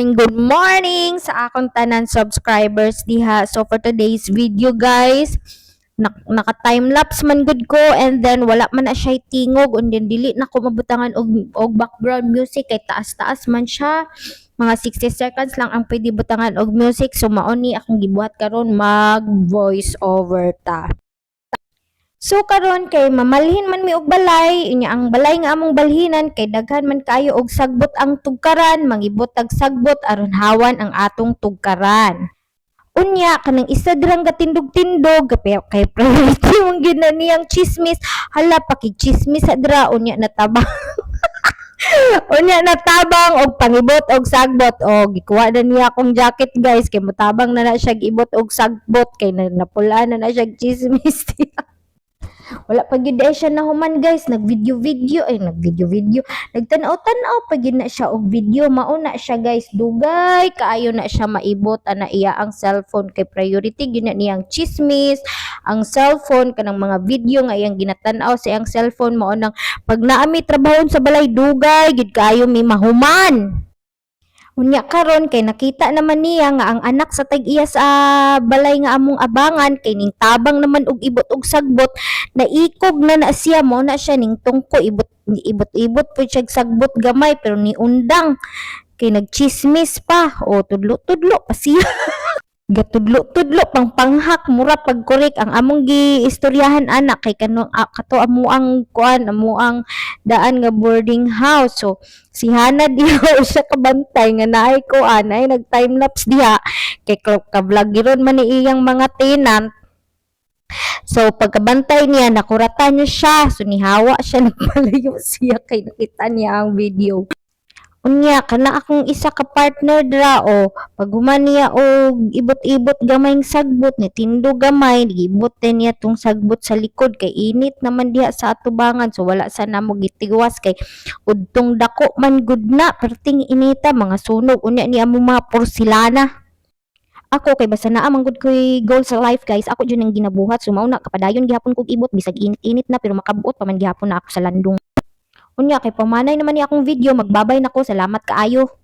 Good morning sa akong tanan subscribers diha. So for today's video guys, naka-time-lapse man gud ko and then wala man na siya tingog and then dili na ko mabutangan og background music kay taas-taas man siya. Mga 60 seconds lang ang pwede butangan og music. So mauni akong gibuhat karon mag voice over ta. So karon kay mamalhin man mi og balay, inya ang balay nga among balhinan kay daghan man kayo og sagbot ang tugkaran, mangibot tag sagbot aron hawan ang atong tugkaran. Unya kanang isa dirang gatindog-tindog kay priority mong gid na niyang chismis. Hala pakichismis sa dira unya natabang. Unya natabang og pangibot og sagbot og gikuha na niya akong jacket guys kay motabang na siya gibot og sagbot kay napula na siya chismis. Wala pa gyud siya nahuman guys, nagvideo-video nagtanaw-tanaw pa gyud na siya og video. Mauna siya guys, dugay kaayo na siya maibot ana iya ang cellphone kay priority gyud na niyang chismis ang cellphone kanang mga video nga iyang ginatan-aw sa iyang cellphone. Mao nang pag naami trabahon sa balay dugay gyud kaayo mi mahuman. Unya karon kay nakita naman niya nga ang anak sa tag-iya sa balay nga among abangan kay ning tabang naman og ibot og sagbot, naikog na siya. Mo na siya ning tungko ibot po siya sagbot gamay pero ni undang kay nagchismis pa o tudlo-tudlo pa siya. Gatudlo-tudlo pang panghak mura pagkorek ang among giistoryahan anak kay kato amo ang kuan amo ang daan nga boarding house. So si Hana diha siya kabantay nga naay kuan ay nag time lapse diha kay ka-vlog giron man ni iyang mga tenant. So pagkabantay niya nakuratan niya siya, so nihawa siya nagpalayo siya kay nakita niya ang video. Unya kana akong isa ka partner dra o pag human niya og ibot-ibot gamayng sagbot ni tindo gamay gibot din niya tong sagbot sa likod kay init naman diha sa atubangan. So wala sa namo gitiwas kay udtong dako man gud na perting inita mga sunog unya ni among mga porselana. Ako kay basta naa man gud koy goal sa life guys, ako jud ang ginabuhat. So mao na kapadayon gihapon kog ibot bisag init-init na pero makabuot pa man gihapon na ako sa landong. Unya kay pamanay naman ni akong video, magbabay nako, salamat kaayo.